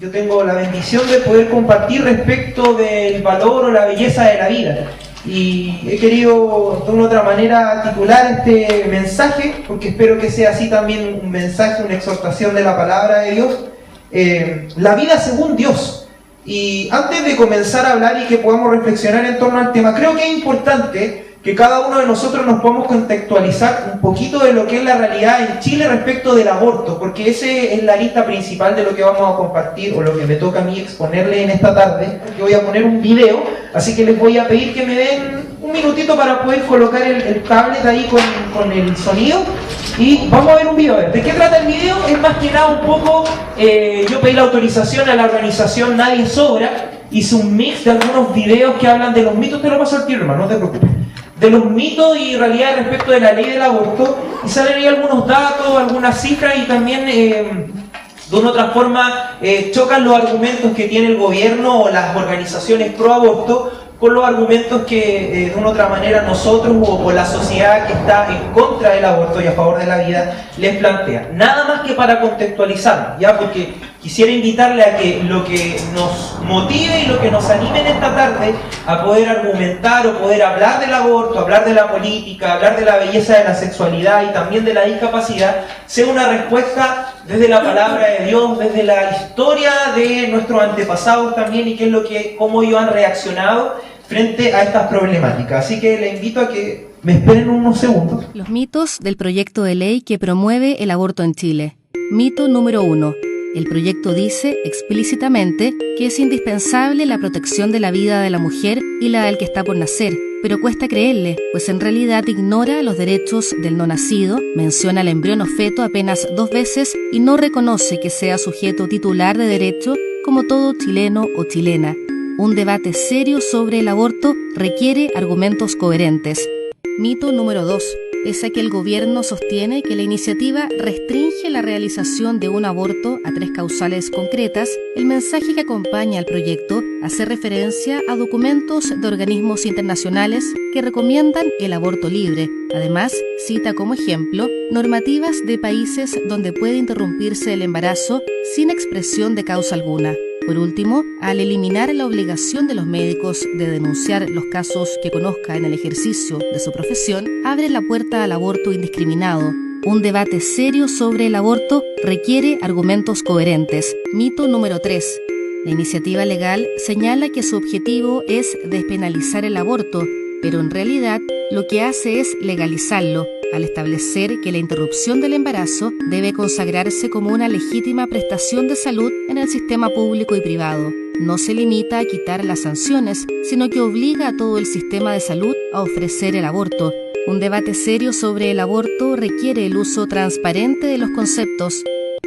yo tengo la bendición de poder compartir respecto del valor o la belleza de la vida. Y he querido de una u otra manera titular este mensaje, porque espero que sea así también un mensaje, una exhortación de la palabra de Dios, la vida según Dios. Y antes de comenzar a hablar y que podamos reflexionar en torno al tema, creo que es importante que cada uno de nosotros nos podamos contextualizar un poquito de lo que es la realidad en Chile respecto del aborto, porque ese es la lista principal de lo que vamos a compartir, o lo que me toca a mí exponerle en esta tarde. Yo voy a poner un video, así que les voy a pedir que me den un minutito para poder colocar el tablet ahí con el sonido, y vamos a ver un video. ¿De qué trata el video? Es más que nada un poco, yo pedí la autorización a la organización Nadie Sobra, hice un mix de algunos videos que hablan de los mitos, te lo paso al tiro, hermano, no te preocupes, de los mitos y realidades respecto de la ley del aborto, y salen ahí algunos datos, algunas cifras, y también de una u otra forma chocan los argumentos que tiene el gobierno o las organizaciones pro aborto con los argumentos que de una u otra manera nosotros o la sociedad que está en contra del aborto y a favor de la vida les plantea. Nada más que para contextualizarnos, ya, porque quisiera invitarle a que lo que nos motive y lo que nos anime en esta tarde a poder argumentar o poder hablar del aborto, hablar de la política, hablar de la belleza de la sexualidad y también de la discapacidad, sea una respuesta desde la palabra de Dios, desde la historia de nuestros antepasados también, y cómo ellos han reaccionado frente a estas problemáticas. Así que le invito a que me esperen unos segundos. Los mitos del proyecto de ley que promueve el aborto en Chile. Mito número 1. El proyecto dice explícitamente que es indispensable la protección de la vida de la mujer y la del que está por nacer, pero cuesta creerle, pues en realidad ignora los derechos del no nacido, menciona al embrión o feto apenas 2 veces y no reconoce que sea sujeto titular de derecho como todo chileno o chilena. Un debate serio sobre el aborto requiere argumentos coherentes. Mito número 2. Pese a que el gobierno sostiene que la iniciativa restringe la realización de un aborto a 3 causales concretas, el mensaje que acompaña al proyecto hace referencia a documentos de organismos internacionales que recomiendan el aborto libre. Además, cita como ejemplo normativas de países donde puede interrumpirse el embarazo sin expresión de causa alguna. Por último, al eliminar la obligación de los médicos de denunciar los casos que conozca en el ejercicio de su profesión, abre la puerta al aborto indiscriminado. Un debate serio sobre el aborto requiere argumentos coherentes. Mito número 3. La iniciativa legal señala que su objetivo es despenalizar el aborto, pero en realidad lo que hace es legalizarlo, al establecer que la interrupción del embarazo debe consagrarse como una legítima prestación de salud en el sistema público y privado. No se limita a quitar las sanciones, sino que obliga a todo el sistema de salud a ofrecer el aborto. Un debate serio sobre el aborto requiere el uso transparente de los conceptos.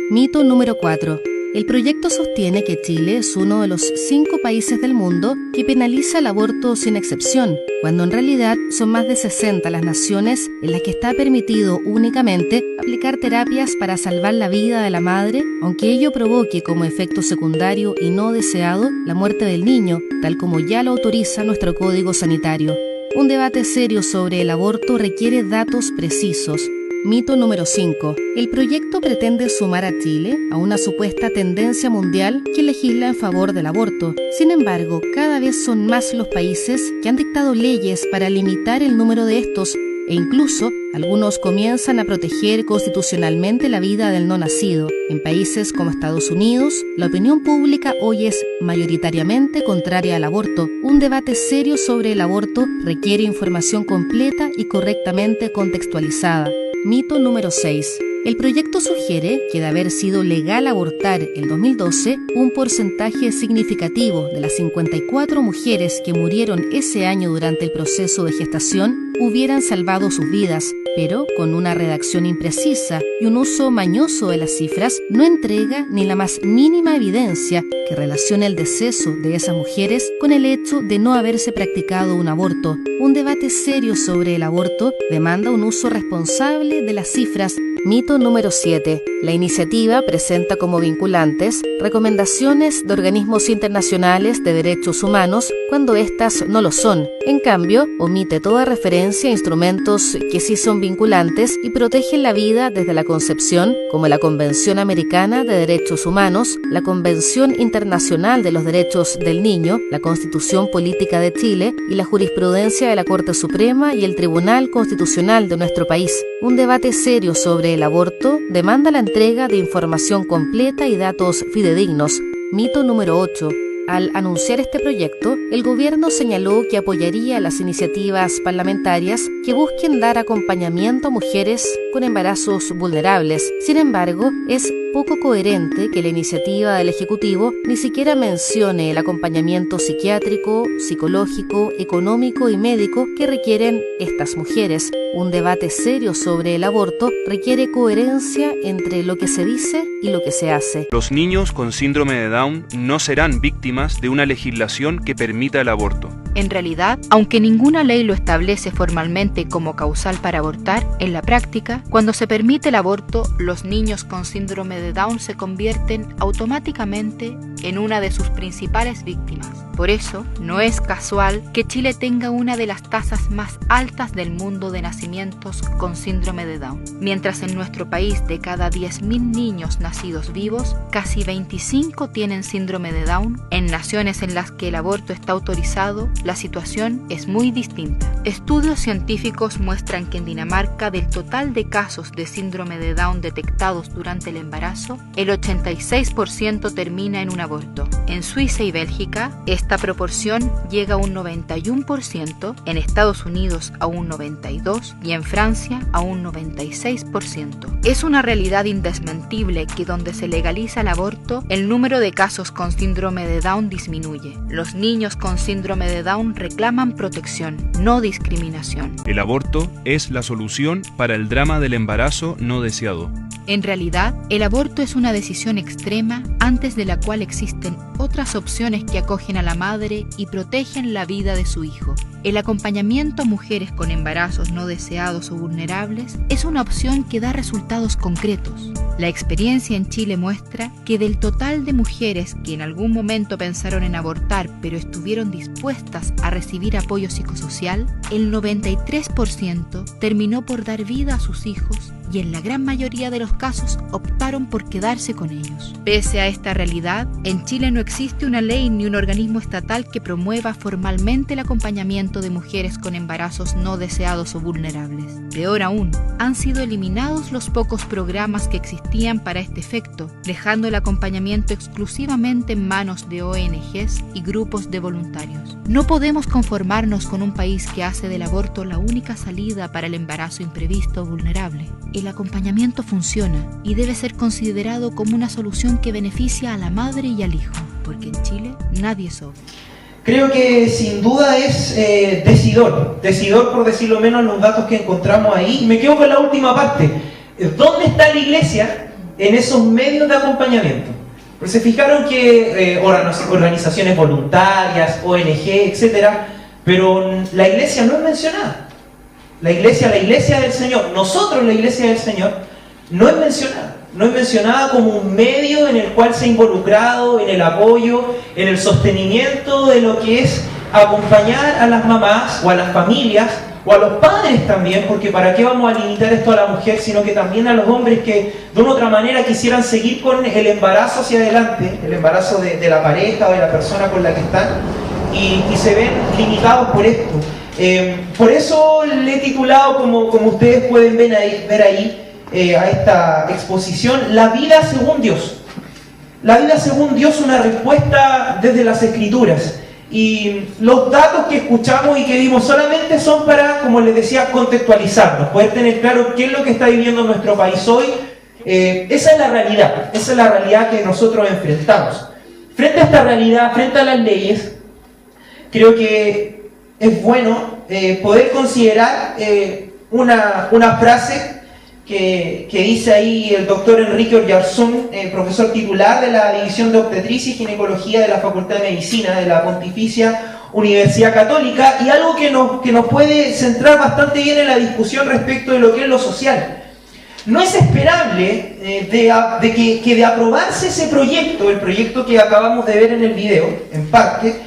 Mito número 4. El proyecto sostiene que Chile es uno de los 5 países del mundo que penaliza el aborto sin excepción, cuando en realidad son más de 60 las naciones en las que está permitido únicamente aplicar terapias para salvar la vida de la madre, aunque ello provoque como efecto secundario y no deseado la muerte del niño, tal como ya lo autoriza nuestro Código Sanitario. Un debate serio sobre el aborto requiere datos precisos. Mito número 5. El proyecto pretende sumar a Chile a una supuesta tendencia mundial que legisla en favor del aborto. Sin embargo, cada vez son más los países que han dictado leyes para limitar el número de estos, e incluso algunos comienzan a proteger constitucionalmente la vida del no nacido. En países como Estados Unidos, la opinión pública hoy es mayoritariamente contraria al aborto. Un debate serio sobre el aborto requiere información completa y correctamente contextualizada. Mito número 6. El proyecto sugiere que de haber sido legal abortar en 2012, un porcentaje significativo de las 54 mujeres que murieron ese año durante el proceso de gestación hubieran salvado sus vidas, pero con una redacción imprecisa y un uso mañoso de las cifras no entrega ni la más mínima evidencia que relacione el deceso de esas mujeres con el hecho de no haberse practicado un aborto. Un debate serio sobre el aborto demanda un uso responsable de las cifras. Mito Mito número 7. La iniciativa presenta como vinculantes recomendaciones de organismos internacionales de derechos humanos cuando éstas no lo son. En cambio, omite toda referencia a instrumentos que sí son vinculantes y protegen la vida desde la concepción, como la Convención Americana de Derechos Humanos, la Convención Internacional de los Derechos del Niño, la Constitución Política de Chile y la jurisprudencia de la Corte Suprema y el Tribunal Constitucional de nuestro país. Un debate serio sobre el aborto demanda la entrega de información completa y datos fidedignos. Mito número 8. Al anunciar este proyecto, el gobierno señaló que apoyaría las iniciativas parlamentarias que busquen dar acompañamiento a mujeres con embarazos vulnerables. Sin embargo, es poco coherente que la iniciativa del Ejecutivo ni siquiera mencione el acompañamiento psiquiátrico, psicológico, económico y médico que requieren estas mujeres. Un debate serio sobre el aborto requiere coherencia entre lo que se dice y lo que se hace. Los niños con síndrome de Down no serán víctimas de una legislación que permita el aborto. En realidad, aunque ninguna ley lo establece formalmente como causal para abortar, en la práctica, cuando se permite el aborto, los niños con síndrome de Down se convierten automáticamente en una de sus principales víctimas. Por eso, no es casual que Chile tenga una de las tasas más altas del mundo de nacimientos con síndrome de Down. Mientras en nuestro país de cada 10.000 niños nacidos vivos, casi 25 tienen síndrome de Down, en naciones en las que el aborto está autorizado, la situación es muy distinta. Estudios científicos muestran que en Dinamarca, del total de casos de síndrome de Down detectados durante el embarazo, el 86% termina en un aborto. En Suiza y Bélgica, esta proporción llega a un 91%, en Estados Unidos a un 92% y en Francia a un 96%. Es una realidad indesmentible que donde se legaliza el aborto, el número de casos con síndrome de Down disminuye. Los niños con síndrome de Down reclaman protección, no discriminación. El aborto es la solución para el drama del embarazo no deseado. En realidad, el aborto es una decisión extrema antes de la cual existen otras opciones que acogen a la madre y protegen la vida de su hijo. El acompañamiento a mujeres con embarazos no deseados o vulnerables es una opción que da resultados concretos. La experiencia en Chile muestra que del total de mujeres que en algún momento pensaron en abortar pero estuvieron dispuestas a recibir apoyo psicosocial, el 93% terminó por dar vida a sus hijos y en la gran mayoría de los casos optaron por quedarse con ellos. Pese a esta realidad, en Chile no existe una ley ni un organismo estatal que promueva formalmente el acompañamiento de mujeres con embarazos no deseados o vulnerables. Peor aún, han sido eliminados los pocos programas que existían para este efecto, dejando el acompañamiento exclusivamente en manos de ONGs y grupos de voluntarios. No podemos conformarnos con un país que hace del aborto la única salida para el embarazo imprevisto o vulnerable. El acompañamiento funciona y debe ser considerado como una solución que beneficia a la madre y al hijo, porque en Chile nadie es obvio. Creo que sin duda es decidor por decirlo menos los datos que encontramos ahí. Y me quedo con la última parte. ¿Dónde está la iglesia en esos medios de acompañamiento? Porque se fijaron que organizaciones voluntarias, ONG, etcétera, pero la iglesia no es mencionada. La iglesia del Señor, nosotros la iglesia del Señor, no es mencionada como un medio en el cual se ha involucrado en el apoyo, en el sostenimiento de lo que es acompañar a las mamás o a las familias o a los padres también, porque para qué vamos a limitar esto a la mujer, sino que también a los hombres que de una u otra manera quisieran seguir con el embarazo hacia adelante, el embarazo de la pareja o de la persona con la que están, y se ven limitados por esto. Por eso le he titulado, como ustedes pueden ver ahí, a esta exposición, La vida según Dios. La vida según Dios, una respuesta desde las Escrituras. Y los datos que escuchamos y que vimos solamente son para, como les decía, contextualizarnos, poder tener claro qué es lo que está viviendo nuestro país hoy. Esa es la realidad que nosotros enfrentamos. Frente a esta realidad, frente a las leyes, creo que es bueno poder considerar una frase que dice ahí el doctor Enrique Oyarzún, profesor titular de la División de Obstetricia y Ginecología de la Facultad de Medicina de la Pontificia Universidad Católica, y algo que nos puede centrar bastante bien en la discusión respecto de lo que es lo social. no es esperable que de aprobarse ese proyecto, el proyecto que acabamos de ver en el video, en parte,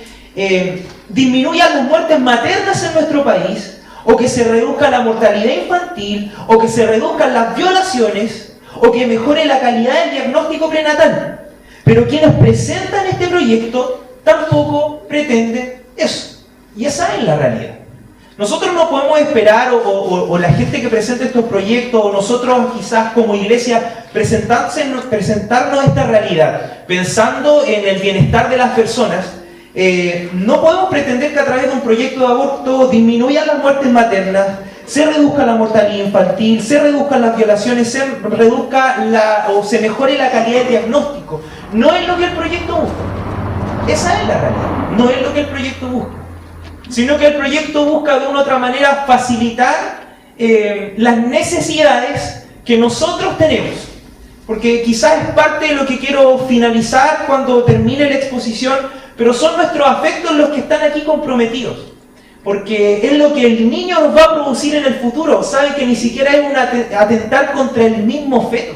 disminuyan las muertes maternas en nuestro país, o que se reduzca la mortalidad infantil, o que se reduzcan las violaciones, o que mejore la calidad del diagnóstico prenatal. Pero quienes presentan este proyecto tampoco pretenden eso. Y esa es la realidad. Nosotros no podemos esperar, o la gente que presenta estos proyectos, o nosotros quizás como iglesia, presentarnos esta realidad, pensando en el bienestar de las personas. No podemos pretender que a través de un proyecto de aborto disminuyan las muertes maternas, se reduzca la mortalidad infantil, se reduzcan las violaciones, se mejore la calidad de diagnóstico. No es lo que el proyecto busca. Esa es la realidad. No es lo que el proyecto busca. Sino que el proyecto busca de una u otra manera facilitar las necesidades que nosotros tenemos. Porque quizás es parte de lo que quiero finalizar cuando termine la exposición, pero son nuestros afectos los que están aquí comprometidos. Porque es lo que el niño nos va a producir en el futuro. Sabe que ni siquiera es atentar contra el mismo feto,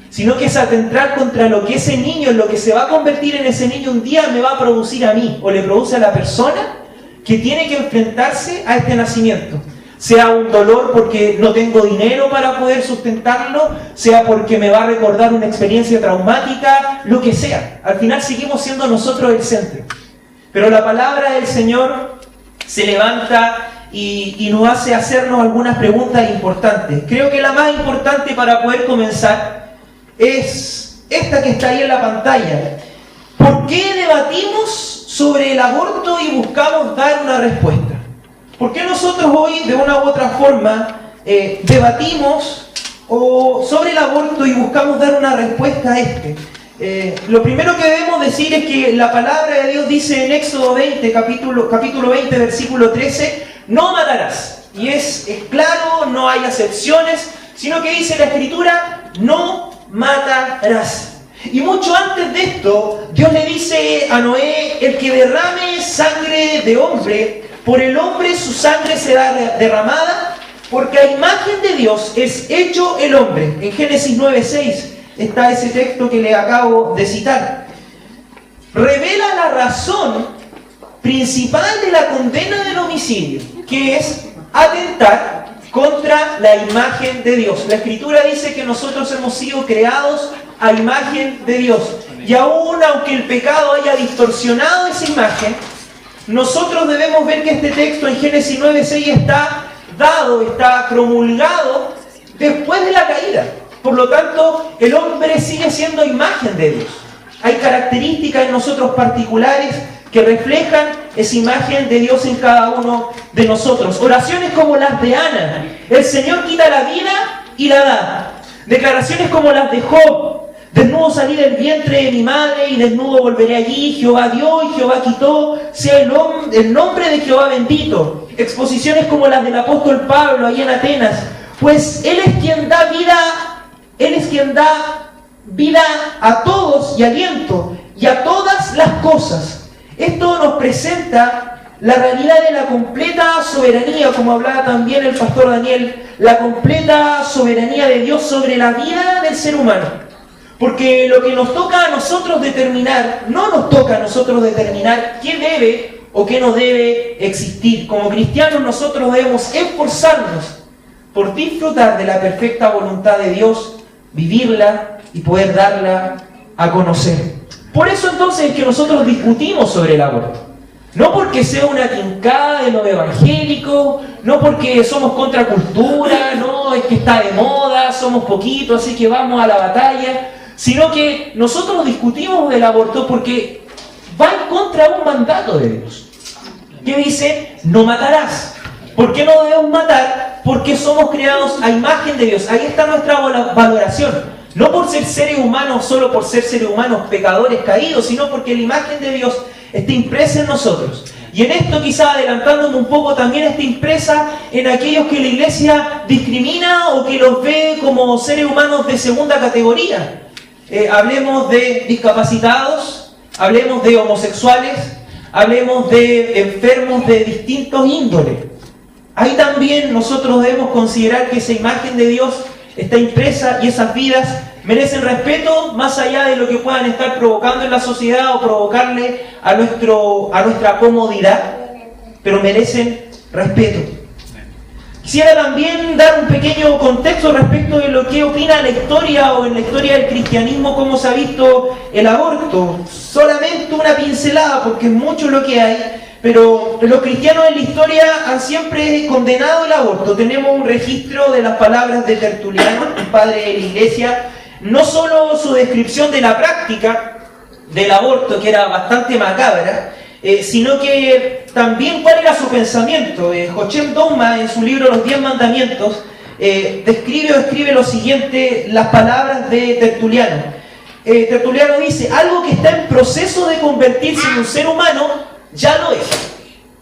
sino que es atentar contra lo que ese niño, lo que se va a convertir en ese niño un día me va a producir a mí, o le produce a la persona que tiene que enfrentarse a este nacimiento. Sea un dolor porque no tengo dinero para poder sustentarlo, sea porque me va a recordar una experiencia traumática, lo que sea. Al final seguimos siendo nosotros el centro. Pero la palabra del Señor se levanta y nos hace hacernos algunas preguntas importantes. Creo que la más importante para poder comenzar es esta que está ahí en la pantalla. ¿Por qué debatimos sobre el aborto y buscamos dar una respuesta? ¿Por qué nosotros hoy, de una u otra forma, debatimos sobre el aborto y buscamos dar una respuesta a este? Lo primero que debemos decir es que la palabra de Dios dice en Éxodo 20, capítulo 20, versículo 13, no matarás. Y es claro, no hay acepciones, sino que dice la Escritura, no matarás. Y mucho antes de esto, Dios le dice a Noé, el que derrame sangre de hombre, por el hombre su sangre será derramada, porque a imagen de Dios es hecho el hombre. En Génesis 9:6 está ese texto que le acabo de citar. Revela la razón principal de la condena del homicidio, que es atentar contra la imagen de Dios. La Escritura dice que nosotros hemos sido creados a imagen de Dios. Y aún aunque el pecado haya distorsionado esa imagen, nosotros debemos ver que este texto en Génesis 9:6 está dado, está promulgado después de la caída. Por lo tanto, el hombre sigue siendo imagen de Dios. Hay características en nosotros particulares que reflejan esa imagen de Dios en cada uno de nosotros. Oraciones como las de Ana, el Señor quita la vida y la da. Declaraciones como las de Job, desnudo salí del vientre de mi madre y desnudo volveré allí, Jehová dio y Jehová quitó, sea el nombre de Jehová bendito. Exposiciones como las del apóstol Pablo ahí en Atenas, pues Él es quien da vida a todos y aliento y a todas las cosas. Esto nos presenta la realidad de la completa soberanía, como hablaba también el pastor Daniel, la completa soberanía de Dios sobre la vida del ser humano. Porque lo que nos toca a nosotros determinar, no nos toca a nosotros determinar qué debe o qué no debe existir. Como cristianos nosotros debemos esforzarnos por disfrutar de la perfecta voluntad de Dios, vivirla y poder darla a conocer. Por eso entonces es que nosotros discutimos sobre el aborto. No porque sea una tincada de lo evangélico, no porque somos contracultura, no es que está de moda, somos poquitos, así que vamos a la batalla, sino que nosotros discutimos del aborto porque va en contra de un mandato de Dios, que dice, no matarás. ¿Por qué no debemos matar? Porque somos creados a imagen de Dios. Ahí está nuestra valoración. No por ser seres humanos, solo por ser seres humanos pecadores caídos, sino porque la imagen de Dios está impresa en nosotros. Y en esto quizá adelantándome un poco, también está impresa en aquellos que la iglesia discrimina o que los ve como seres humanos de segunda categoría. Hablemos de discapacitados, hablemos de homosexuales, hablemos de enfermos de distintos índoles. Ahí también nosotros debemos considerar que esa imagen de Dios está impresa y esas vidas merecen respeto más allá de lo que puedan estar provocando en la sociedad o provocarle a nuestra comodidad, pero merecen respeto. Quisiera también dar un pequeño contexto respecto de lo que opina la historia o en la historia del cristianismo, cómo se ha visto el aborto. Solamente una pincelada, porque es mucho lo que hay, pero los cristianos en la historia han siempre condenado el aborto. Tenemos un registro de las palabras de Tertuliano, el padre de la Iglesia, no solo su descripción de la práctica del aborto, que era bastante macabra, sino que también cuál era su pensamiento. Jochem Douma, en su libro Los 10 Mandamientos, describe lo siguiente, las palabras de Tertuliano. Tertuliano dice: algo que está en proceso de convertirse en un ser humano, ya lo es.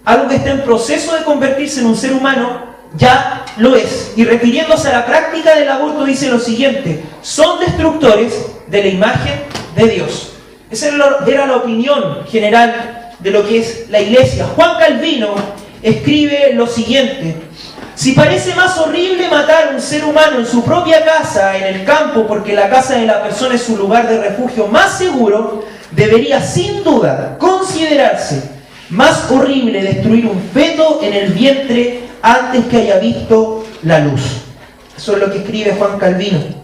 Algo que está en proceso de convertirse en un ser humano, ya lo es. Y refiriéndose a la práctica del aborto, dice lo siguiente: son destructores de la imagen de Dios. Esa era la opinión general de lo que es la Iglesia. Juan Calvino escribe lo siguiente: si parece más horrible matar a un ser humano en su propia casa, en el campo, porque la casa de la persona es su lugar de refugio más seguro, debería sin duda considerarse más horrible destruir un feto en el vientre antes que haya visto la luz. Eso es lo que escribe Juan Calvino.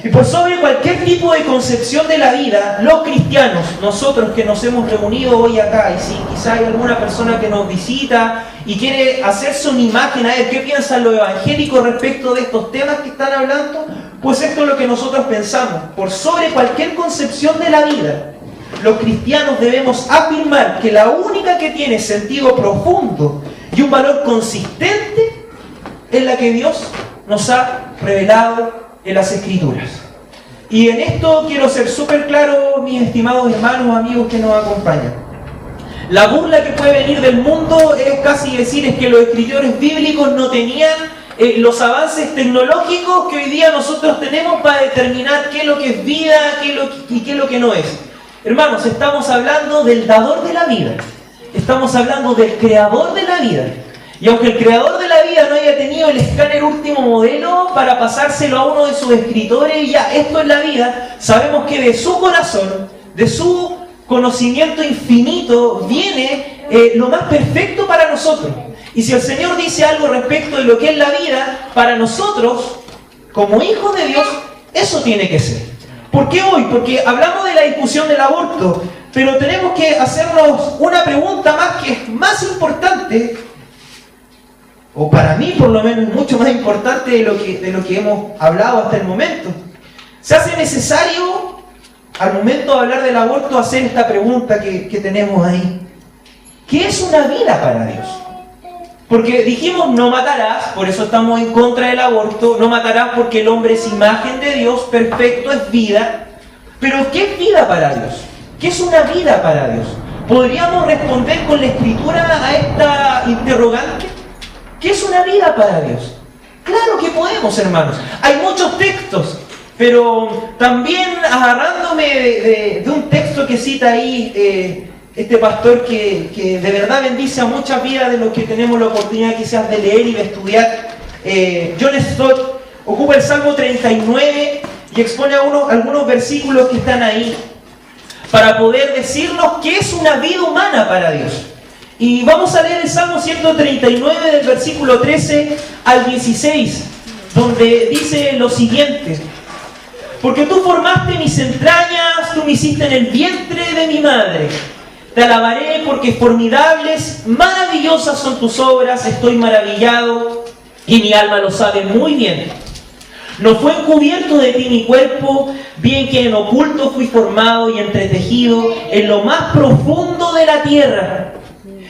Y por sobre cualquier tipo de concepción de la vida, los cristianos, nosotros que nos hemos reunido hoy acá, y si quizá hay alguna persona que nos visita y quiere hacerse una imagen a ver qué piensan los evangélicos respecto de estos temas que están hablando, pues esto es lo que nosotros pensamos. Por sobre cualquier concepción de la vida, los cristianos debemos afirmar que la única que tiene sentido profundo y un valor consistente es la que Dios nos ha revelado en las Escrituras. Y en esto quiero ser súper claro, mis estimados hermanos, amigos que nos acompañan. La burla que puede venir del mundo es casi decir es que los escritores bíblicos no tenían los avances tecnológicos que hoy día nosotros tenemos para determinar qué es lo que es vida y qué es lo que no es. Hermanos, estamos hablando del dador de la vida. Estamos hablando del creador de la vida. Y aunque el creador de la vida no haya tenido el escáner último modelo para pasárselo a uno de sus escritores, ya esto es la vida, sabemos que de su corazón, de su conocimiento infinito, viene lo más perfecto para nosotros. Y si el Señor dice algo respecto de lo que es la vida, para nosotros, como hijos de Dios, eso tiene que ser. ¿Por qué hoy? Porque hablamos de la discusión del aborto, pero tenemos que hacernos una pregunta más que es más importante, o para mí por lo menos mucho más importante de lo que hemos hablado hasta el momento. Se hace necesario, al momento de hablar del aborto, hacer esta pregunta que tenemos ahí. ¿Qué es una vida para Dios? Porque dijimos no matarás, por eso estamos en contra del aborto, no matarás porque el hombre es imagen de Dios, perfecto, es vida. Pero ¿qué es vida para Dios? ¿Qué es una vida para Dios? ¿Podríamos responder con la Escritura a esta interrogante? ¿Qué es una vida para Dios? Claro que podemos, hermanos. Hay muchos textos, pero también agarrándome de un texto que cita ahí este pastor que de verdad bendice a muchas vidas de los que tenemos la oportunidad quizás de leer y de estudiar. John Stott ocupa el Salmo 39 y expone algunos versículos que están ahí para poder decirnos qué es una vida humana para Dios. Y vamos a leer el Salmo 139 del versículo 13 al 16, donde dice lo siguiente: porque tú formaste mis entrañas, tú me hiciste en el vientre de mi madre. Te alabaré porque formidables, maravillosas son tus obras, estoy maravillado y mi alma lo sabe muy bien. No fue encubierto de ti mi cuerpo, bien que en oculto fui formado y entretejido en lo más profundo de la tierra.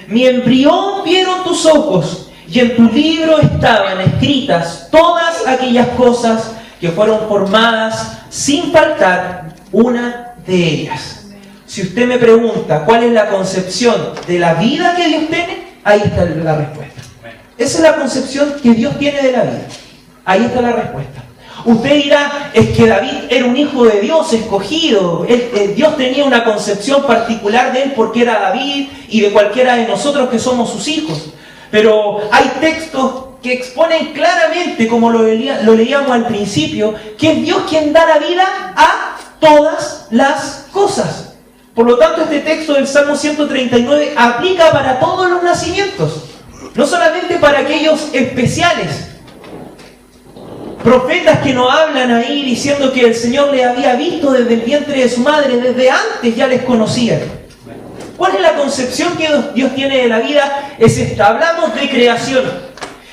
Mi embrión vieron tus ojos, y en tu libro estaban escritas todas aquellas cosas que fueron formadas sin faltar una de ellas. Si usted me pregunta cuál es la concepción de la vida que Dios tiene, ahí está la respuesta. Esa es la concepción que Dios tiene de la vida. Ahí está la respuesta. Usted dirá, es que David era un hijo de Dios escogido. Dios tenía una concepción particular de él porque era David y de cualquiera de nosotros que somos sus hijos. Pero hay textos que exponen claramente, como lo leíamos al principio, que es Dios quien da la vida a todas las cosas. Por lo tanto, este texto del Salmo 139 aplica para todos los nacimientos, no solamente para aquellos especiales. Profetas que nos hablan ahí diciendo que el Señor les había visto desde el vientre de su madre, desde antes ya les conocía. ¿Cuál es la concepción que Dios tiene de la vida? Es esta. Hablamos de creación.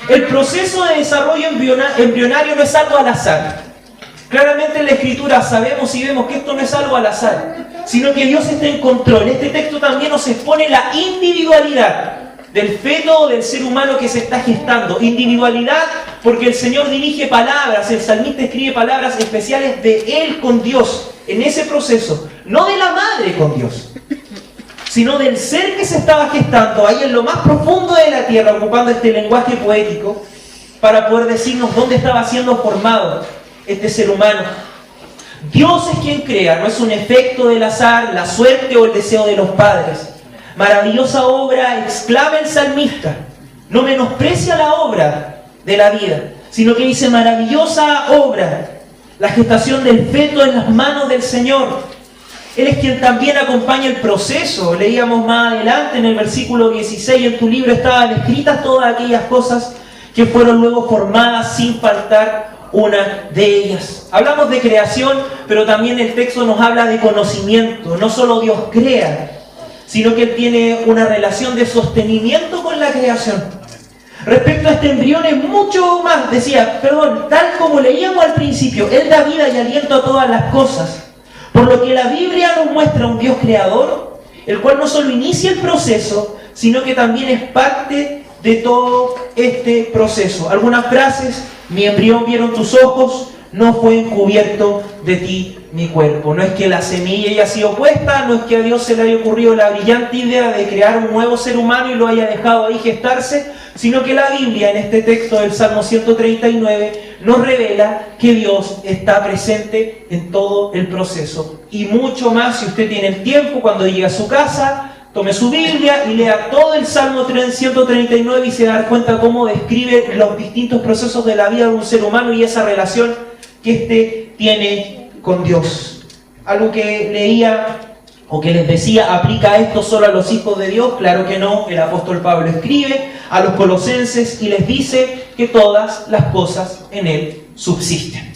El proceso de desarrollo embrionario no es algo al azar. Claramente en la Escritura sabemos y vemos que esto no es algo al azar, sino que Dios está en control. Este texto también nos expone la individualidad del feto o del ser humano que se está gestando. Individualidad porque el Señor dirige palabras, el salmista escribe palabras especiales de Él con Dios en ese proceso, no de la madre con Dios, sino del ser que se estaba gestando ahí en lo más profundo de la tierra, ocupando este lenguaje poético para poder decirnos dónde estaba siendo formado este ser humano. Dios es quien crea, no es un efecto del azar, la suerte o el deseo de los padres. Maravillosa obra, exclama el salmista. No menosprecia la obra de la vida, sino que dice maravillosa obra, la gestación del feto en las manos del Señor. Él es quien también acompaña el proceso. Leíamos más adelante en el versículo 16, en tu libro estaban escritas todas aquellas cosas que fueron luego formadas sin faltar una de ellas. Hablamos de creación, pero también el texto nos habla de conocimiento. No solo Dios crea, sino que Él tiene una relación de sostenimiento con la creación. Respecto a este embrión es mucho más, tal como leíamos al principio, Él da vida y aliento a todas las cosas. Por lo que la Biblia nos muestra un Dios creador, el cual no solo inicia el proceso, sino que también es parte de todo este proceso. Algunas frases: mi embrión vieron tus ojos, no fue encubierto de ti mi cuerpo. No es que la semilla haya sido puesta, no es que a Dios se le haya ocurrido la brillante idea de crear un nuevo ser humano y lo haya dejado ahí gestarse, sino que la Biblia, en este texto del Salmo 139, nos revela que Dios está presente en todo el proceso. Y mucho más, si usted tiene el tiempo, cuando llegue a su casa, tome su Biblia y lea todo el Salmo 139 y se da cuenta cómo describe los distintos procesos de la vida de un ser humano y esa relación que éste tiene con Dios. Algo que leía o que les decía, ¿aplica esto solo a los hijos de Dios? Claro que no. El apóstol Pablo escribe a los colosenses y les dice que todas las cosas en Él subsisten.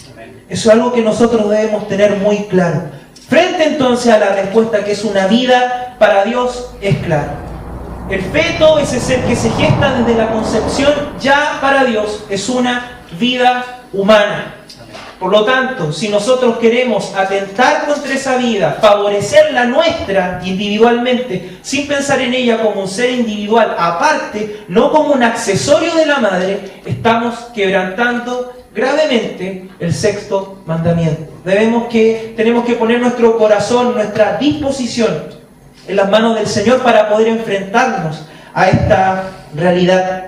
Eso es algo que nosotros debemos tener muy claro. Frente entonces a la respuesta que es una vida para Dios, es claro. El feto, ese ser que se gesta desde la concepción, ya para Dios es una vida humana. Por lo tanto, si nosotros queremos atentar contra esa vida, favorecer la nuestra individualmente, sin pensar en ella como un ser individual aparte, no como un accesorio de la madre, estamos quebrantando gravemente el sexto mandamiento. Tenemos que poner nuestro corazón, nuestra disposición en las manos del Señor para poder enfrentarnos a esta realidad.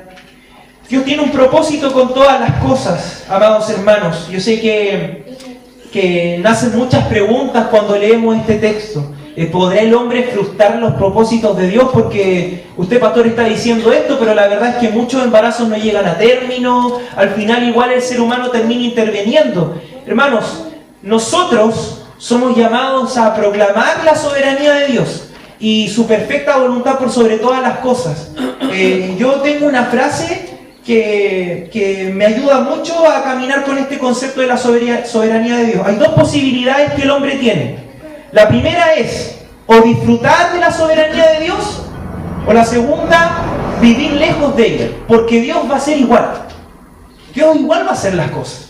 Dios tiene un propósito con todas las cosas, amados hermanos. Yo sé que nacen muchas preguntas cuando leemos este texto. ¿Podrá el hombre frustrar los propósitos de Dios? Porque usted, pastor, está diciendo esto, pero la verdad es que muchos embarazos no llegan a término. Al final igual el ser humano termina interviniendo. Hermanos, nosotros somos llamados a proclamar la soberanía de Dios y su perfecta voluntad por sobre todas las cosas. Yo tengo una frase que me ayuda mucho a caminar con este concepto de la soberanía de Dios. Hay dos posibilidades que el hombre tiene. La primera es o disfrutar de la soberanía de Dios, o la segunda, vivir lejos de ella, porque Dios va a ser igual. Dios igual va a hacer las cosas.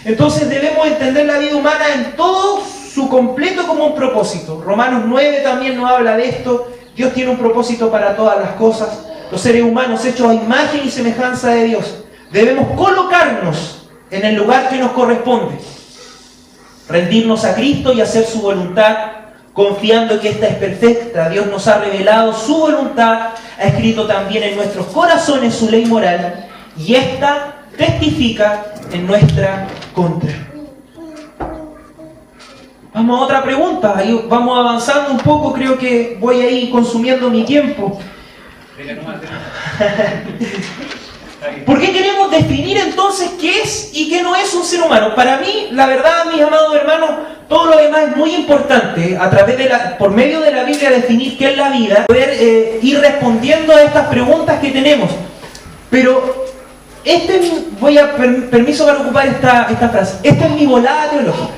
Entonces debemos entender la vida humana en todo su completo como un propósito. Romanos 9 también nos habla de esto. Dios tiene un propósito para todas las cosas. Los seres humanos hechos a imagen y semejanza de Dios, debemos colocarnos en el lugar que nos corresponde, rendirnos a Cristo y hacer su voluntad, confiando que esta es perfecta. Dios nos ha revelado su voluntad, ha escrito también en nuestros corazones su ley moral, y esta testifica en nuestra contra. Vamos a otra pregunta, ahí vamos avanzando un poco, creo que voy a ir consumiendo mi tiempo. ¿Por qué queremos definir entonces qué es y qué no es un ser humano? Para mí, la verdad, mis amados hermanos, todo lo demás es muy importante, por medio de la Biblia, definir qué es la vida, poder ir respondiendo a estas preguntas que tenemos. Pero permiso para ocupar esta frase, esta es mi volada teológica.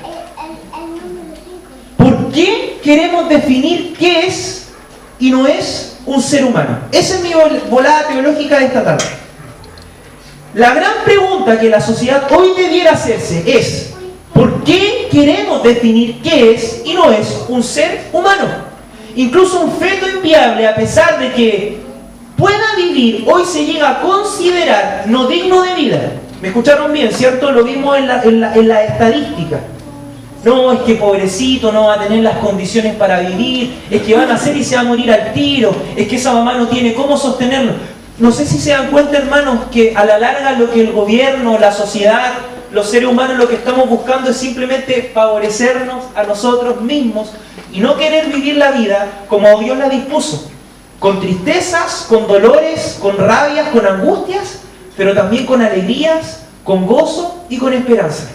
¿Por qué queremos definir qué es y no es un ser humano? Esa es mi volada teológica de esta tarde. La gran pregunta que la sociedad hoy debiera hacerse es: ¿por qué queremos definir qué es y no es un ser humano? Incluso un feto inviable, a pesar de que pueda vivir, hoy se llega a considerar no digno de vida. ¿Me escucharon bien, cierto? Lo vimos en la estadística. No, es que pobrecito no va a tener las condiciones para vivir, es que va a nacer y se va a morir al tiro, es que esa mamá no tiene cómo sostenerlo. No sé si se dan cuenta, hermanos, que a la larga lo que el gobierno, la sociedad, los seres humanos, lo que estamos buscando es simplemente favorecernos a nosotros mismos y no querer vivir la vida como Dios la dispuso, con tristezas, con dolores, con rabias, con angustias, pero también con alegrías, con gozo y con esperanza.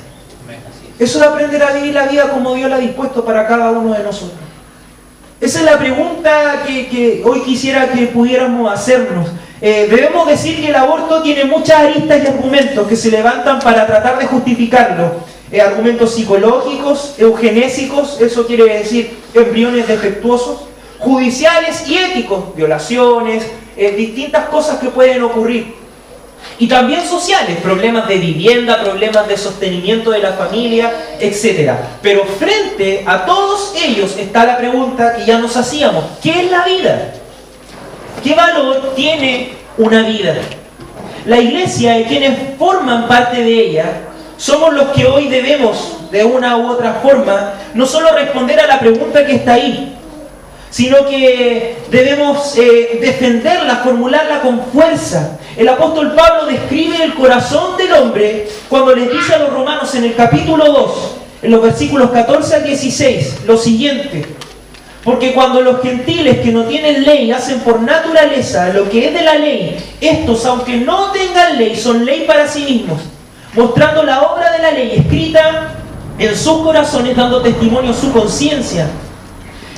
Eso es aprender a vivir la vida como Dios la ha dispuesto para cada uno de nosotros. Esa es la pregunta que hoy quisiera que pudiéramos hacernos. Debemos decir que el aborto tiene muchas aristas y argumentos que se levantan para tratar de justificarlo. Argumentos psicológicos, eugenésicos, eso quiere decir embriones defectuosos, judiciales y éticos, violaciones, distintas cosas que pueden ocurrir. Y también sociales, problemas de vivienda, problemas de sostenimiento de la familia, etc. Pero frente a todos ellos está la pregunta que ya nos hacíamos: ¿qué es la vida? ¿Qué valor tiene una vida? La iglesia y quienes forman parte de ella somos los que hoy debemos, de una u otra forma, no solo responder a la pregunta que está ahí, sino que debemos defenderla, formularla con fuerza. El apóstol Pablo describe el corazón del hombre cuando les dice a los romanos en el capítulo 2, en los versículos 14 al 16, lo siguiente: porque cuando los gentiles que no tienen ley hacen por naturaleza lo que es de la ley, estos, aunque no tengan ley, son ley para sí mismos, mostrando la obra de la ley escrita en sus corazones, dando testimonio su conciencia,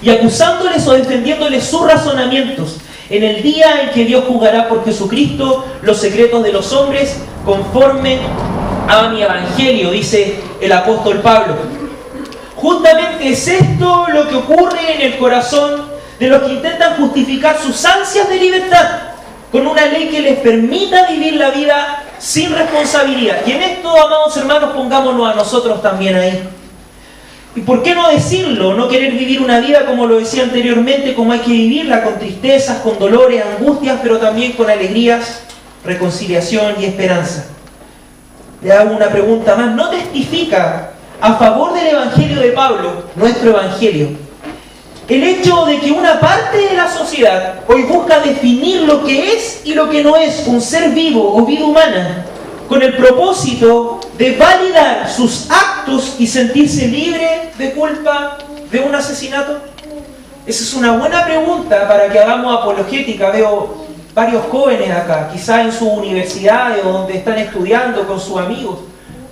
y acusándoles o defendiéndoles sus razonamientos, en el día en que Dios juzgará por Jesucristo los secretos de los hombres, conforme a mi evangelio, dice el apóstol Pablo. Justamente es esto lo que ocurre en el corazón de los que intentan justificar sus ansias de libertad con una ley que les permita vivir la vida sin responsabilidad. Y en esto, amados hermanos, pongámonos a nosotros también ahí. ¿Y por qué no decirlo? No querer vivir una vida, como lo decía anteriormente, como hay que vivirla, con tristezas, con dolores, angustias, pero también con alegrías, reconciliación y esperanza. Le hago una pregunta más. ¿No testifica a favor del Evangelio de Pablo, nuestro Evangelio, el hecho de que una parte de la sociedad hoy busca definir lo que es y lo que no es un ser vivo o vida humana, con el propósito de validar sus actos y sentirse libre de culpa de un asesinato? Esa es una buena pregunta para que hagamos apologética. Veo varios jóvenes acá, quizás en sus universidades o donde están estudiando con sus amigos.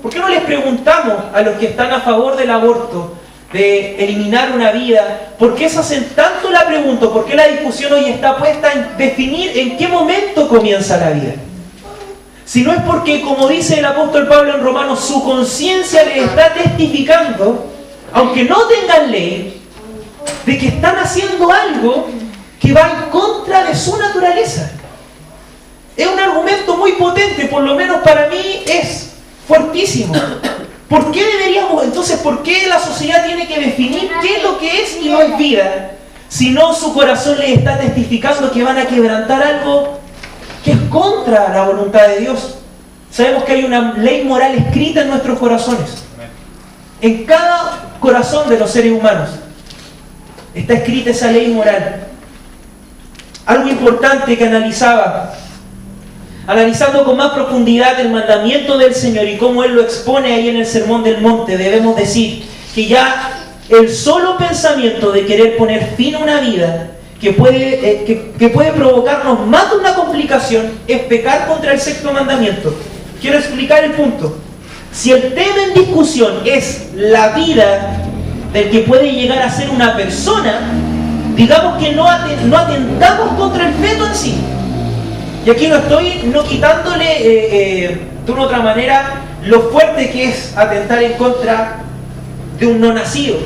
¿Por qué no les preguntamos a los que están a favor del aborto, de eliminar una vida, por qué se hacen tanto la pregunta? ¿Por qué la discusión hoy está puesta en definir en qué momento comienza la vida? Si no es porque, como dice el apóstol Pablo en Romanos, su conciencia les está testificando, aunque no tengan ley, de que están haciendo algo que va en contra de su naturaleza. Es un argumento muy potente, por lo menos para mí es fuertísimo. ¿Por qué deberíamos, entonces, por qué la sociedad tiene que definir qué es lo que es y no es vida? Si no, su corazón les está testificando que van a quebrantar algo que es contra la voluntad de Dios. Sabemos que hay una ley moral escrita en nuestros corazones. En cada corazón de los seres humanos está escrita esa ley moral. Algo importante que analizando con más profundidad el mandamiento del Señor y cómo Él lo expone ahí en el Sermón del Monte, debemos decir que ya el solo pensamiento de querer poner fin a una vida que puede provocarnos más de una complicación es pecar contra el sexto mandamiento. Quiero explicar el punto. Si el tema en discusión es la vida del que puede llegar a ser una persona, digamos que no atentamos contra el feto en sí. Y aquí no estoy quitándole de una otra manera lo fuerte que es atentar en contra de un no nacido,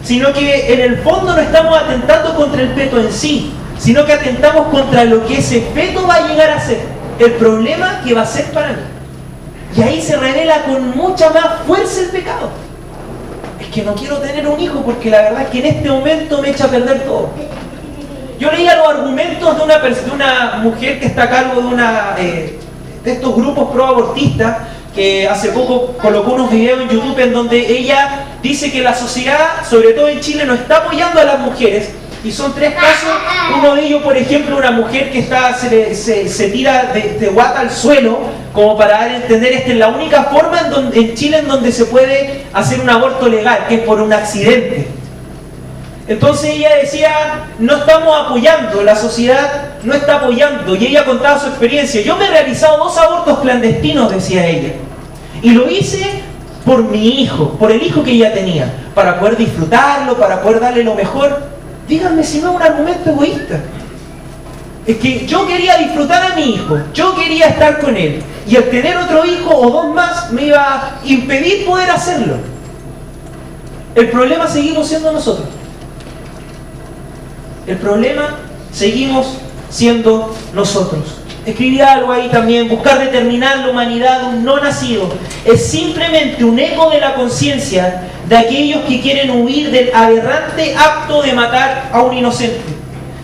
sino que en el fondo no estamos atentando contra el feto en sí, sino que atentamos contra lo que ese feto va a llegar a ser, el problema que va a ser para mí. Y ahí se revela con mucha más fuerza el pecado. Es que no quiero tener un hijo porque la verdad es que en este momento me echa a perder todo. Yo leía los argumentos de una mujer que está a cargo de estos grupos pro-abortistas, que hace poco colocó unos videos en YouTube en donde ella dice que la sociedad, sobre todo en Chile, no está apoyando a las mujeres. Y son 3 casos. Uno de ellos, por ejemplo, una mujer que se tira de guata al suelo, como para dar a entender, esta es la única forma en Chile en donde se puede hacer un aborto legal, que es por un accidente. Entonces ella decía, no estamos apoyando, la sociedad no está apoyando, y ella contaba su experiencia. Yo me he realizado 2 abortos clandestinos, decía ella, y lo hice por mi hijo, por el hijo que ella tenía, para poder disfrutarlo, para poder darle lo mejor. Díganme si no es un argumento egoísta. Es que yo quería disfrutar a mi hijo, yo quería estar con él, y el tener otro hijo o 2 más me iba a impedir poder hacerlo. El problema seguimos siendo nosotros. El problema seguimos siendo nosotros. Escribía algo ahí también: buscar determinar la humanidad de un no nacido es simplemente un eco de la conciencia de aquellos que quieren huir del aberrante acto de matar a un inocente.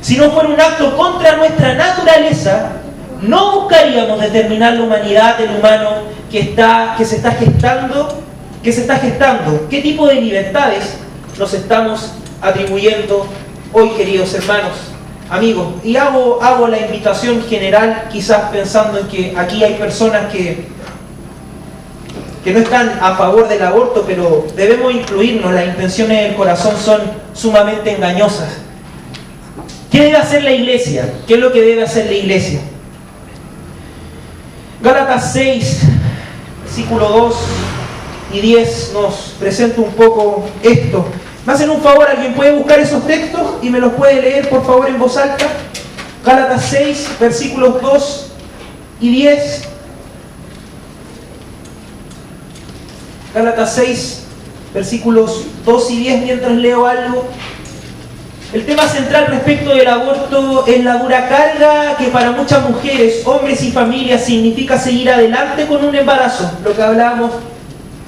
Si no fuera un acto contra nuestra naturaleza, no buscaríamos determinar la humanidad del humano que se está gestando. ¿Qué tipo de libertades nos estamos atribuyendo hoy, queridos hermanos, amigos? Y hago la invitación general, quizás pensando en que aquí hay personas que no están a favor del aborto, pero debemos incluirnos. Las intenciones del corazón son sumamente engañosas. ¿Qué debe hacer la iglesia? ¿Qué es lo que debe hacer la iglesia? Gálatas 6, versículo 2 y 10 nos presenta un poco esto. ¿Me hacen un favor? ¿Alguien puede buscar esos textos y me los puede leer, por favor, en voz alta? Gálatas 6, versículos 2 y 10. Gálatas 6, versículos 2 y 10, mientras leo algo. El tema central respecto del aborto es la dura carga que para muchas mujeres, hombres y familias significa seguir adelante con un embarazo, lo que hablábamos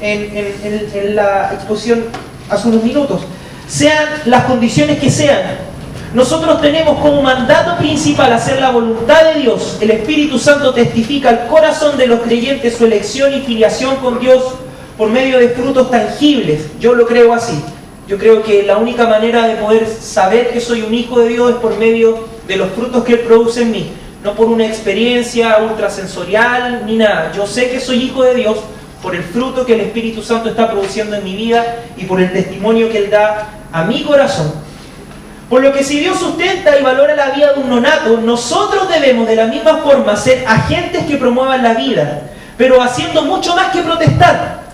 en la exposición hace unos minutos. Sean las condiciones que sean, nosotros tenemos como mandato principal hacer la voluntad de Dios. El Espíritu Santo testifica al corazón de los creyentes su elección y filiación con Dios por medio de frutos tangibles. Yo lo creo así. Yo creo que la única manera de poder saber que soy un hijo de Dios es por medio de los frutos que Él produce en mí, no por una experiencia ultrasensorial ni nada. Yo sé que soy hijo de Dios por el fruto que el Espíritu Santo está produciendo en mi vida y por el testimonio que Él da a mi corazón. Por lo que si Dios sustenta y valora la vida de un nonato, nosotros debemos de la misma forma ser agentes que promuevan la vida, pero haciendo mucho más que protestar,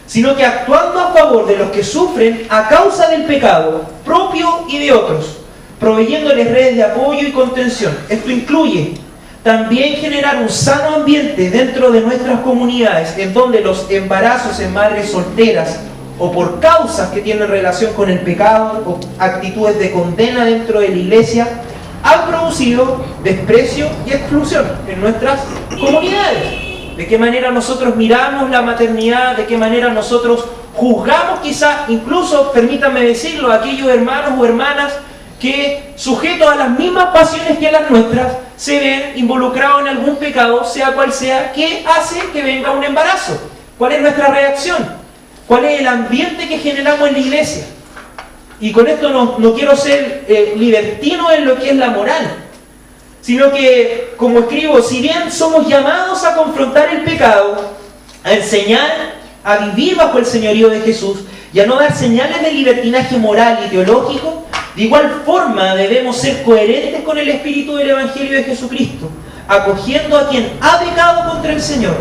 sino que actuando a favor de los que sufren a causa del pecado propio y de otros, proveyéndoles redes de apoyo y contención. Esto incluye también generar un sano ambiente dentro de nuestras comunidades, en donde los embarazos en madres solteras o por causas que tienen relación con el pecado o actitudes de condena dentro de la iglesia han producido desprecio y exclusión en nuestras comunidades. De qué manera nosotros miramos la maternidad, de qué manera nosotros juzgamos, quizás incluso, permítanme decirlo, a aquellos hermanos o hermanas que, sujetos a las mismas pasiones que las nuestras, se ven involucrados en algún pecado, sea cual sea, que hace que venga un embarazo. ¿Cuál es nuestra reacción? ¿Cuál es el ambiente que generamos en la iglesia? Y con esto no quiero ser libertino en lo que es la moral, sino que, como escribo, si bien somos llamados a confrontar el pecado, a enseñar a vivir bajo el señorío de Jesús y a no dar señales de libertinaje moral y teológico, De igual forma debemos ser coherentes con el espíritu del Evangelio de Jesucristo, acogiendo a quien ha pecado contra el Señor,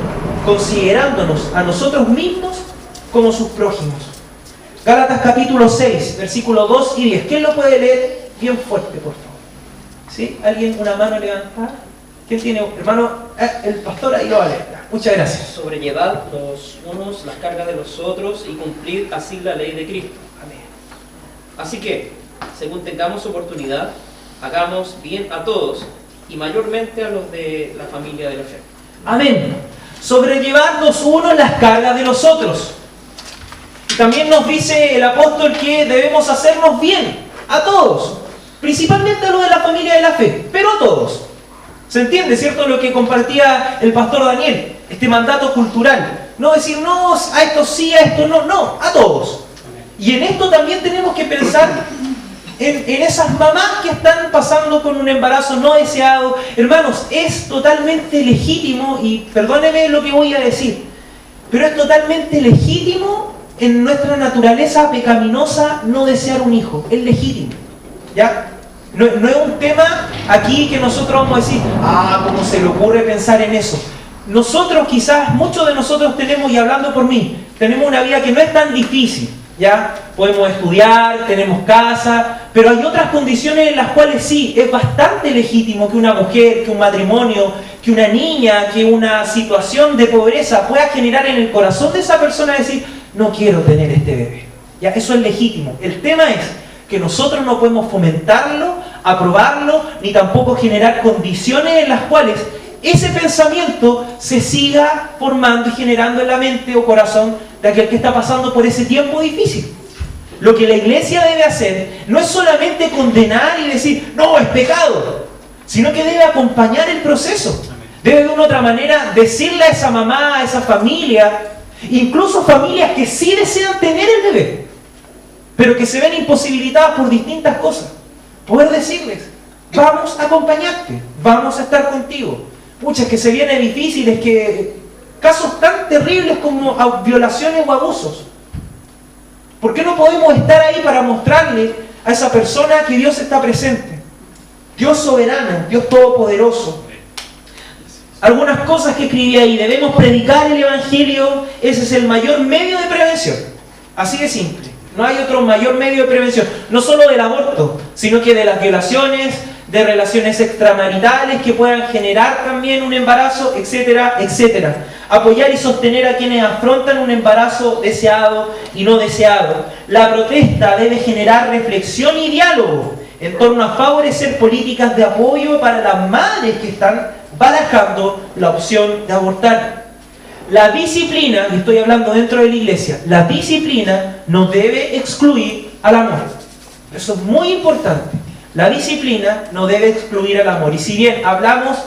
considerándonos a nosotros mismos como sus prójimos. Gálatas capítulo 6, versículos 2 y 10. ¿Quién lo puede leer bien fuerte, por favor? ¿Sí? ¿Alguien una mano levantada? ¿Quién tiene? Hermano, el pastor ahí lo va a leer. Muchas gracias. Sobrellevad los unos las cargas de los otros y cumplid así la ley de Cristo. Amén. Así que, según tengamos oportunidad, hagamos bien a todos y mayormente a los de la familia de la fe. Amén. Sobrellevar los unos las cargas de los otros. Y también nos dice el apóstol que debemos hacernos bien a todos, principalmente a los de la familia de la fe, pero a todos. ¿Se entiende, cierto, lo que compartía el pastor Daniel? Este mandato cultural. No decir, no, a estos sí, a estos no. No, a todos. Y en esto también tenemos que pensar en esas mamás que están pasando con un embarazo no deseado. Hermanos, es totalmente legítimo, y perdónenme lo que voy a decir, pero es totalmente legítimo en nuestra naturaleza pecaminosa no desear un hijo. Es legítimo, ¿ya? No es un tema aquí que nosotros vamos a decir, ¿cómo se le ocurre pensar en eso? Nosotros quizás, muchos de nosotros tenemos, y hablando por mí, tenemos una vida que no es tan difícil, ¿ya? Podemos estudiar, tenemos casa, pero hay otras condiciones en las cuales sí, es bastante legítimo que una mujer, que un matrimonio, que una niña, que una situación de pobreza pueda generar en el corazón de esa persona decir, no quiero tener este bebé. ¿Ya? Eso es legítimo. El tema es que nosotros no podemos fomentarlo, aprobarlo, ni tampoco generar condiciones en las cuales ese pensamiento se siga formando y generando en la mente o corazón de aquel que está pasando por ese tiempo difícil. Lo que la iglesia debe hacer no es solamente condenar y decir, no, es pecado, sino que debe acompañar el proceso. Debe de una u otra manera decirle a esa mamá, a esa familia, incluso familias que sí desean tener el bebé, pero que se ven imposibilitadas por distintas cosas, poder decirles, vamos a acompañarte, vamos a estar contigo. Muchas que se vienen difíciles, que casos tan terribles como violaciones o abusos. ¿Por qué no podemos estar ahí para mostrarle a esa persona que Dios está presente? Dios soberano, Dios todopoderoso. Algunas cosas que escribí ahí. Debemos predicar el Evangelio. Ese es el mayor medio de prevención. Así de simple. No hay otro mayor medio de prevención. No solo del aborto, sino que de las violaciones, de relaciones extramaritales que puedan generar también un embarazo, etcétera, etcétera. Apoyar y sostener a quienes afrontan un embarazo deseado y no deseado. La protesta debe generar reflexión y diálogo en torno a favorecer políticas de apoyo para las madres que están barajando la opción de abortar. La disciplina, y estoy hablando dentro de la iglesia, la disciplina no debe excluir al amor. Eso es muy importante. La disciplina no debe excluir al amor. Y si bien hablamos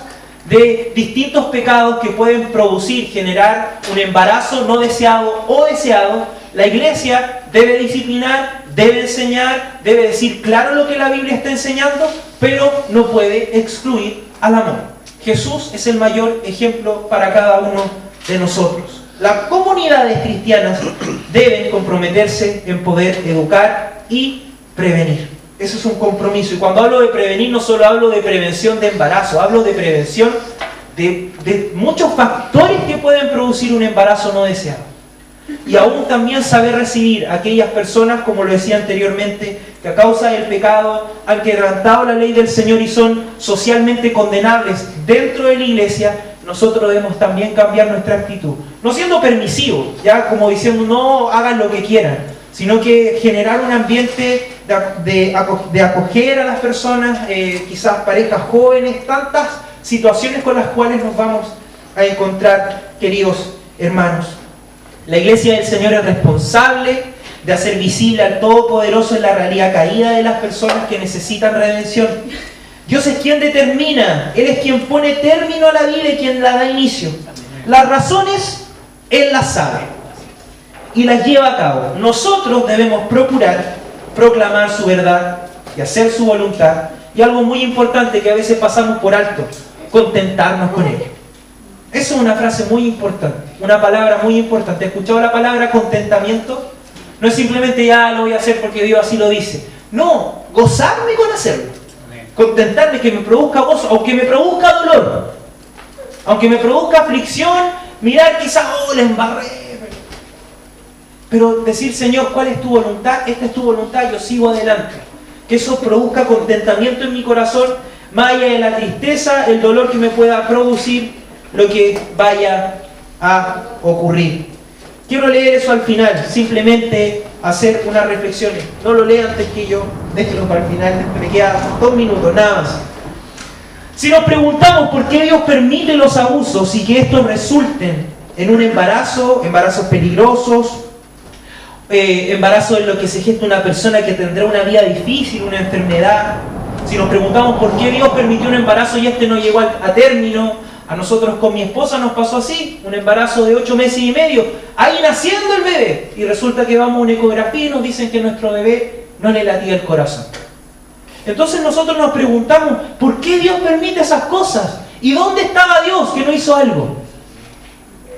de distintos pecados que pueden producir, generar un embarazo no deseado o deseado, la iglesia debe disciplinar, debe enseñar, debe decir claro lo que la Biblia está enseñando, pero no puede excluir al amor. Jesús es el mayor ejemplo para cada uno de nosotros. Las comunidades cristianas deben comprometerse en poder educar y prevenir. Eso es un compromiso. Y cuando hablo de prevenir, no solo hablo de prevención de embarazo, hablo de prevención de muchos factores que pueden producir un embarazo no deseado. Y aún también saber recibir a aquellas personas, como lo decía anteriormente, que a causa del pecado han quebrantado la ley del Señor y son socialmente condenables dentro de la iglesia. Nosotros debemos también cambiar nuestra actitud. No siendo permisivos, ya como diciendo no hagan lo que quieran, sino que generar un ambiente de acoger a las personas, quizás parejas jóvenes, tantas situaciones con las cuales nos vamos a encontrar, queridos hermanos. La iglesia del Señor es responsable de hacer visible al Todopoderoso en la realidad caída de las personas que necesitan redención. Dios es quien determina, Él es quien pone término a la vida y quien la da inicio. Las razones, Él las sabe y las lleva a cabo. Nosotros debemos procurar proclamar su verdad y hacer su voluntad. Y algo muy importante que a veces pasamos por alto, contentarnos con Él. Esa es una frase muy importante, una palabra muy importante. ¿Has escuchado la palabra contentamiento? No es simplemente ya lo voy a hacer porque Dios así lo dice. No, gozarme con hacerlo. Contentarme, que me produzca gozo, aunque me produzca dolor, aunque me produzca aflicción, mirar quizás, oh, la embarré. Pero decir, Señor, ¿cuál es tu voluntad? Esta es tu voluntad, yo sigo adelante. Que eso produzca contentamiento en mi corazón, más allá de la tristeza, el dolor que me pueda producir lo que vaya a ocurrir. Quiero leer eso al final, simplemente hacer unas reflexiones. No lo lea antes que yo, déjelo para el final, me quedan 2 minutos, nada más. Si nos preguntamos por qué Dios permite los abusos y que estos resulten en un embarazo, embarazos peligrosos, embarazo en lo que se gesta una persona que tendrá una vida difícil, una enfermedad. Si nos preguntamos por qué Dios permitió un embarazo y este no llegó a término, a nosotros con mi esposa nos pasó así, un embarazo de 8 meses y medio, ahí naciendo el bebé, y resulta que vamos a una ecografía y nos dicen que nuestro bebé no le latía el corazón. Entonces nosotros nos preguntamos, ¿por qué Dios permite esas cosas? ¿Y dónde estaba Dios que no hizo algo?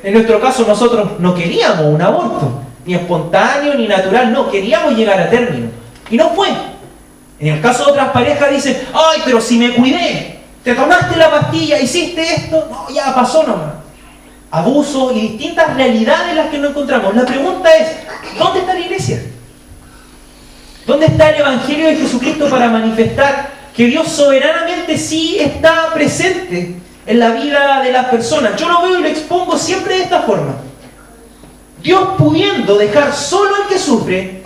En nuestro caso nosotros no queríamos un aborto, ni espontáneo ni natural, no, queríamos llegar a término, y no fue. En el caso de otras parejas dicen, ¡ay, pero si me cuidé! Te tomaste la pastilla, hiciste esto, no, ya pasó nomás. Abuso y distintas realidades en las que nos encontramos. La pregunta es, ¿dónde está la iglesia? ¿Dónde está el Evangelio de Jesucristo para manifestar que Dios soberanamente sí está presente en la vida de las personas? Yo lo veo y lo expongo siempre de esta forma. Dios pudiendo dejar solo al que sufre,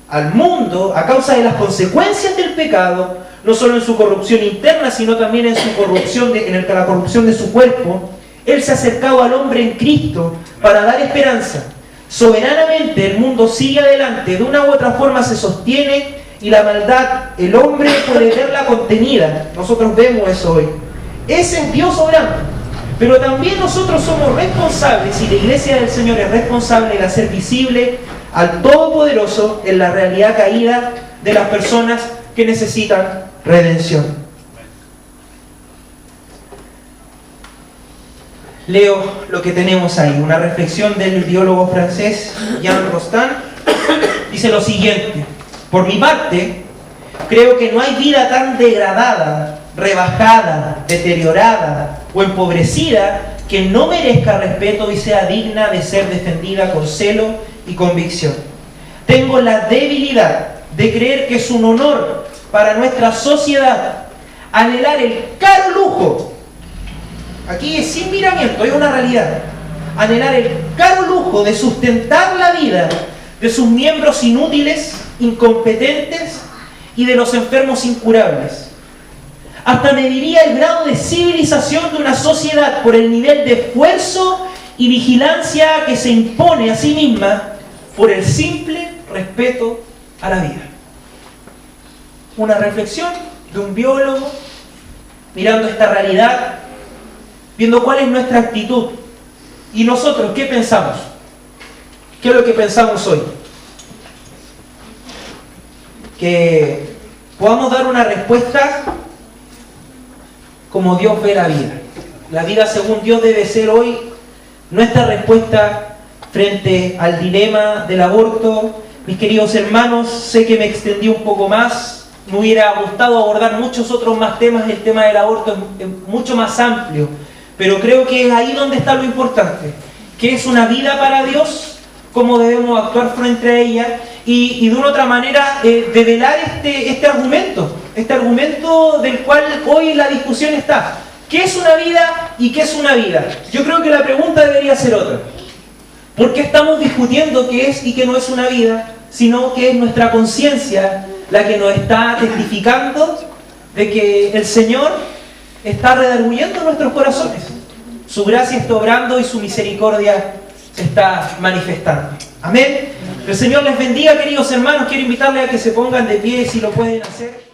al mundo, a causa de las consecuencias del pecado, no solo en su corrupción interna, sino también en su corrupción la corrupción de su cuerpo, Él se ha acercado al hombre en Cristo para dar esperanza. Soberanamente el mundo sigue adelante, de una u otra forma se sostiene y la maldad, el hombre puede verla contenida. Nosotros vemos eso hoy. Ese es Dios soberano. Pero también nosotros somos responsables, y la iglesia del Señor es responsable de hacer visible al Todopoderoso en la realidad caída de las personas que necesitan redención. Leo lo que tenemos ahí, una reflexión del biólogo francés Jean Rostand. Dice lo siguiente: por mi parte, creo que no hay vida tan degradada, rebajada, deteriorada o empobrecida que no merezca respeto y sea digna de ser defendida con celo y convicción. Tengo la debilidad de creer que es un honor para nuestra sociedad anhelar el caro lujo, aquí es sin miramiento, es una realidad, anhelar el caro lujo de sustentar la vida de sus miembros inútiles, incompetentes y de los enfermos incurables. Hasta mediría el grado de civilización de una sociedad por el nivel de esfuerzo y vigilancia que se impone a sí misma por el simple respeto a la vida. Una reflexión de un biólogo mirando esta realidad, viendo cuál es nuestra actitud. ¿Y nosotros qué pensamos? ¿Qué es lo que pensamos hoy? Que podamos dar una respuesta como Dios ve la vida. La vida según Dios debe ser hoy nuestra respuesta frente al dilema del aborto. Mis queridos hermanos, sé que me extendí un poco más. Me hubiera gustado abordar muchos otros más temas. El tema del aborto es mucho más amplio. Pero creo que es ahí donde está lo importante. ¿Qué es una vida para Dios? ¿Cómo debemos actuar frente a ella? Y de una otra manera develar este argumento del cual hoy la discusión está. ¿Qué es una vida y qué es una vida? Yo creo que la pregunta debería ser otra. ¿Por qué estamos discutiendo qué es y qué no es una vida? Sino que es nuestra conciencia la que nos está testificando de que el Señor está redarguyendo nuestros corazones. Su gracia está obrando y su misericordia se está manifestando. Amén. El Señor les bendiga, queridos hermanos. Quiero invitarles a que se pongan de pie si lo pueden hacer.